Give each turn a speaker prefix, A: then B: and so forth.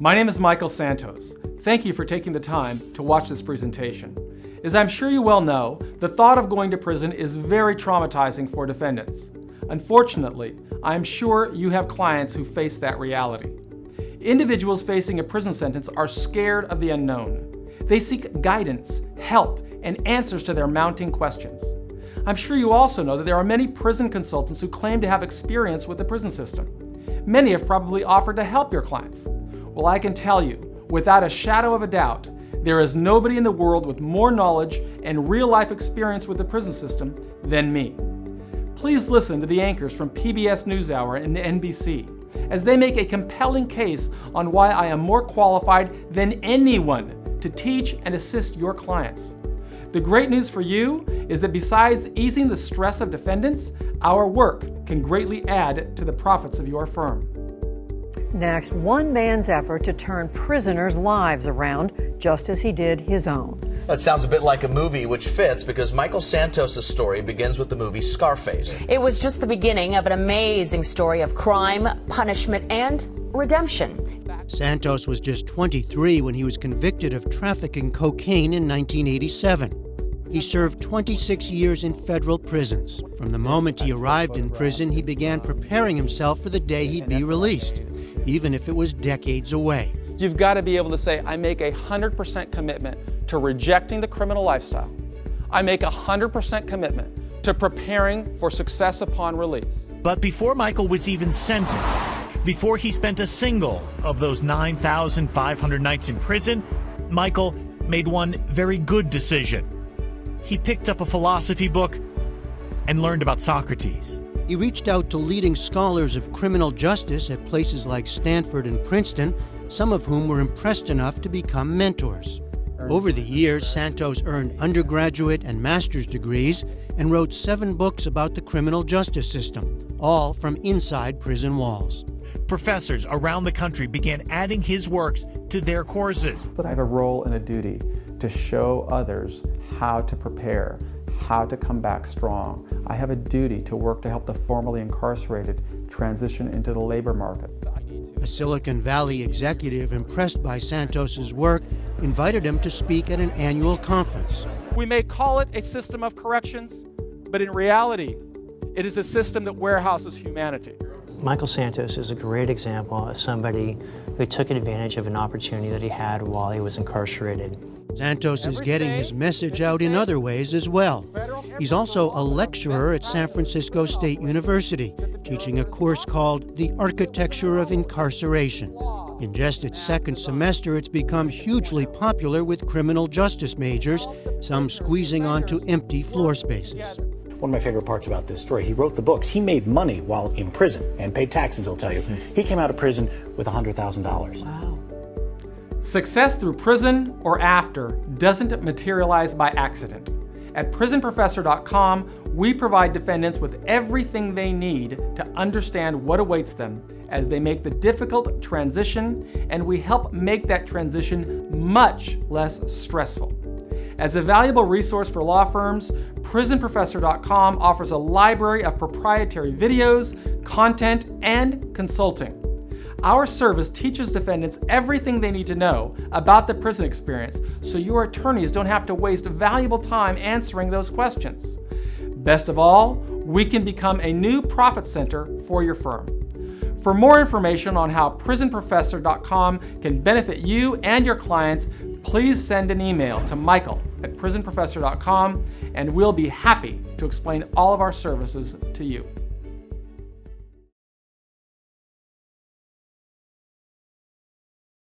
A: My name is Michael Santos. Thank you for taking the time to watch this presentation. As I'm sure you well know, the thought of going to prison is very traumatizing for defendants. Unfortunately, I am sure you have clients who face that reality. Individuals facing a prison sentence are scared of the unknown. They seek guidance, help, and answers to their mounting questions. I'm sure you also know that there are many prison consultants who claim to have experience with the prison system. Many have probably offered to help your clients. Well, I can tell you, without a shadow of a doubt, there is nobody in the world with more knowledge and real-life experience with the prison system than me. Please listen to the anchors from PBS NewsHour and NBC as they make a compelling case on why I am more qualified than anyone to teach and assist your clients. The great news for you is that besides easing the stress of defendants, our work can greatly add to the profits of your firm.
B: Next, one man's effort to turn prisoners' lives around, just as he did his own.
C: That sounds a bit like a movie, which fits because Michael Santos' story begins with the movie Scarface.
D: It was just the beginning of an amazing story of crime, punishment, and redemption.
E: Santos was just 23 when he was convicted of trafficking cocaine in 1987. He served 26 years in federal prisons. From the moment he arrived in prison, he began preparing himself for the day he'd be released, even if it was decades away.
A: You've got to be able to say, I make 100% commitment to rejecting the criminal lifestyle. I make 100% commitment to preparing for success upon release.
F: But before Michael was even sentenced, before he spent a single of those 9,500 nights in prison, Michael made one very good decision. He picked up a philosophy book and learned about Socrates.
E: He reached out to leading scholars of criminal justice at places like Stanford and Princeton, some of whom were impressed enough to become mentors. Over the years, Santos earned undergraduate and master's degrees and wrote 7 books about the criminal justice system, all from inside prison walls.
F: Professors around the country began adding his works to their courses.
G: But I have a role and a duty to show others how to prepare, how to come back strong. I have a duty to work to help the formerly incarcerated transition into the labor market.
E: A Silicon Valley executive impressed by Santos's work invited him to speak at an annual conference.
A: We may call it a system of corrections, but in reality, it is a system that warehouses humanity.
H: Michael Santos is a great example of somebody who took advantage of an opportunity that he had while he was incarcerated.
E: Santos is getting his message out in other ways as well. He's also a lecturer at San Francisco State University, teaching a course called The Architecture of Incarceration. In just its second semester, it's become hugely popular with criminal justice majors, some squeezing onto empty floor spaces.
I: One of my favorite parts about this story, he wrote the books. He made money while in prison and paid taxes, he'll tell you. He came out of prison with $100,000.
B: Wow.
A: Success through prison or after doesn't materialize by accident. At prisonprofessor.com, we provide defendants with everything they need to understand what awaits them as they make the difficult transition, and we help make that transition much less stressful. As a valuable resource for law firms, prisonprofessor.com offers a library of proprietary videos, content, and consulting. Our service teaches defendants everything they need to know about the prison experience, so your attorneys don't have to waste valuable time answering those questions. Best of all, we can become a new profit center for your firm. For more information on how prisonprofessor.com can benefit you and your clients, please send an email to michael@prisonprofessor.com, and we'll be happy to explain all of our services to you.